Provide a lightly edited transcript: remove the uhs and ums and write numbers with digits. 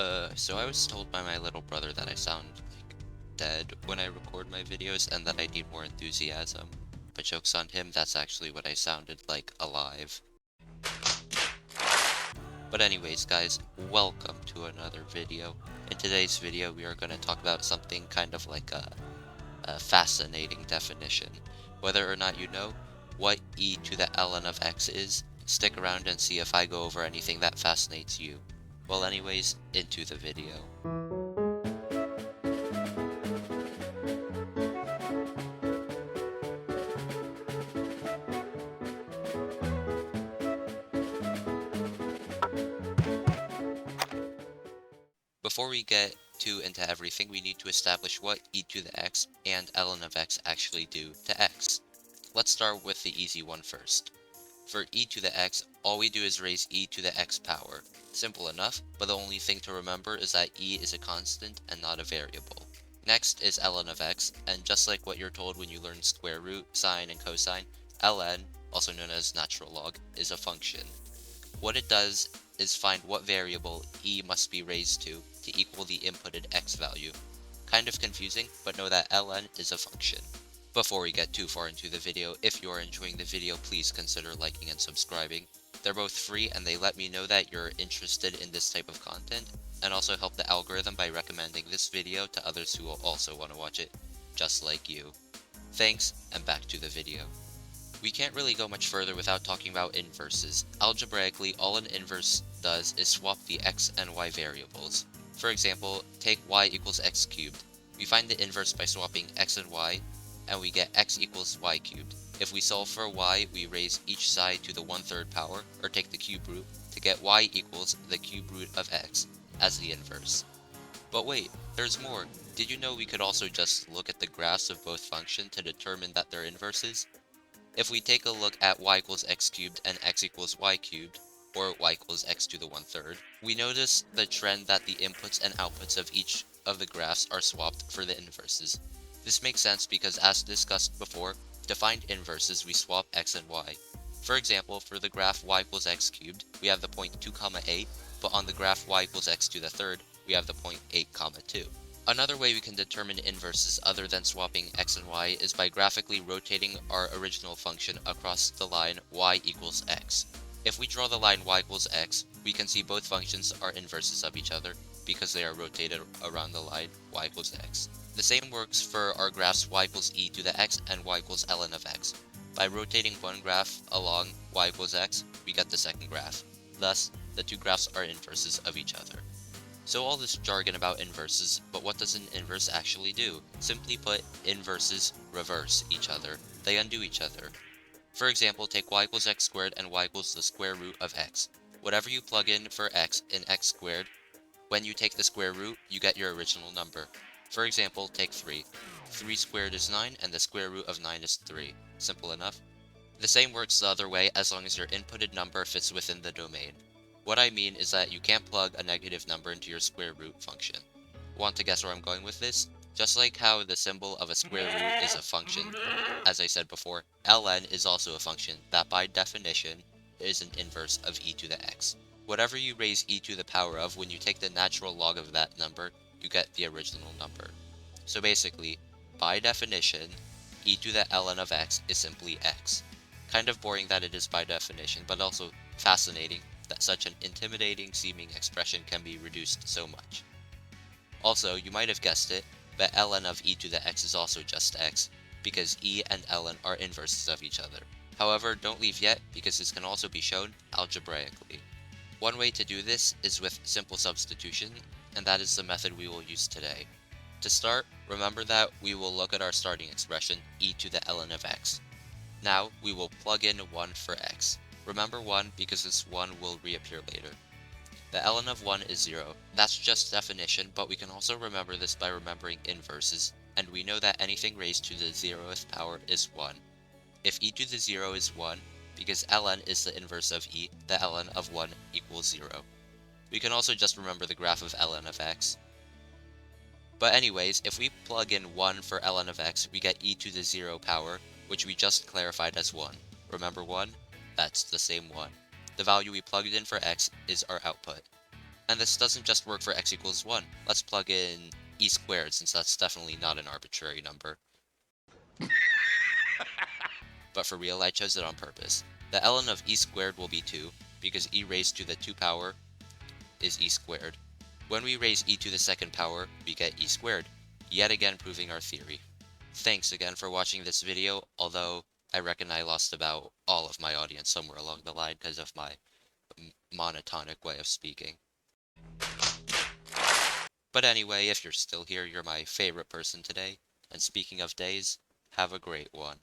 So I was told by my little brother that I sound like dead when I record my videos and that I need more enthusiasm. But joke's on him, that's actually what I sounded like alive. But anyways, guys, welcome to another video. In today's video, we are going to talk about something kind of like a fascinating definition. Whether or not you know what e to the ln of x is, stick around and see if I go over anything that fascinates you. Well, anyways, into the video. Before we get too into everything, we need to establish what e to the x and ln of x actually do to x. Let's start with the easy one first. For e to the x, all we do is raise e to the x power. Simple enough, but the only thing to remember is that e is a constant and not a variable. Next is ln of x, and just like what you're told when you learn square root, sine, and cosine, ln, also known as natural log, is a function. What it does is find what variable e must be raised to equal the inputted x value. Kind of confusing, but know that ln is a function. Before we get too far into the video, if you are enjoying the video, please consider liking and subscribing. They're both free and they let me know that you're interested in this type of content, and also help the algorithm by recommending this video to others who will also want to watch it, just like you. Thanks, and back to the video. We can't really go much further without talking about inverses. Algebraically, all an inverse does is swap the x and y variables. For example, take y equals x cubed. We find the inverse by swapping x and y, and we get x equals y cubed. If we solve for y, we raise each side to the 1/3 power, or take the cube root, to get y equals the cube root of x, as the inverse. But wait, there's more. Did you know we could also just look at the graphs of both functions to determine that they're inverses? If we take a look at y equals x cubed and x equals y cubed, or y equals x to the 1/3, we notice the trend that the inputs and outputs of each of the graphs are swapped for the inverses. This makes sense because, as discussed before, to find inverses we swap x and y. For example, for the graph y equals x cubed, we have the point 2, 8, but on the graph y equals x to the third, we have the point 8, 2. Another way we can determine inverses other than swapping x and y is by graphically rotating our original function across the line y equals x. If we draw the line y equals x, we can see both functions are inverses of each other because they are rotated around the line y equals x. The same works for our graphs y equals e to the x and y equals ln of x. By rotating one graph along y equals x, we get the second graph. Thus, the two graphs are inverses of each other. So all this jargon about inverses, but what does an inverse actually do? Simply put, inverses reverse each other. They undo each other. For example, take y equals x squared and y equals the square root of x. Whatever you plug in for x in x squared, when you take the square root, you get your original number. For example, take 3. 3 squared is 9, and the square root of 9 is 3. Simple enough. The same works the other way as long as your inputted number fits within the domain. What I mean is that you can't plug a negative number into your square root function. Want to guess where I'm going with this? Just like how the symbol of a square root is a function, as I said before, ln is also a function that by definition is an inverse of e to the x. Whatever you raise e to the power of, when you take the natural log of that number, you get the original number. So basically, by definition, e to the ln of x is simply x. Kind of boring that it is by definition, but also fascinating that such an intimidating seeming expression can be reduced so much. Also, you might have guessed it, but ln of e to the x is also just x, because e and ln are inverses of each other. However, don't leave yet, because this can also be shown algebraically. One way to do this is with simple substitution, and that is the method we will use today. To start, remember that we will look at our starting expression, e to the ln of x. Now, we will plug in 1 for x. Remember 1 because this 1 will reappear later. The ln of 1 is 0. That's just definition, but we can also remember this by remembering inverses, and we know that anything raised to the 0th power is 1. If e to the 0 is 1, because ln is the inverse of e, the ln of 1 equals 0. We can also just remember the graph of ln of x. But anyways, if we plug in 1 for ln of x, we get e to the 0 power, which we just clarified as 1. Remember 1? That's the same 1. The value we plugged in for x is our output. And this doesn't just work for x equals 1. Let's plug in e squared, since that's definitely not an arbitrary number. But for real, I chose it on purpose. The ln of e squared will be 2, because e raised to the 2 power is e squared. When we raise e to the second power, we get e squared, yet again proving our theory. Thanks again for watching this video, although I reckon I lost about all of my audience somewhere along the line because of my monotonic way of speaking. But anyway, if you're still here, you're my favorite person today, and speaking of days, have a great one.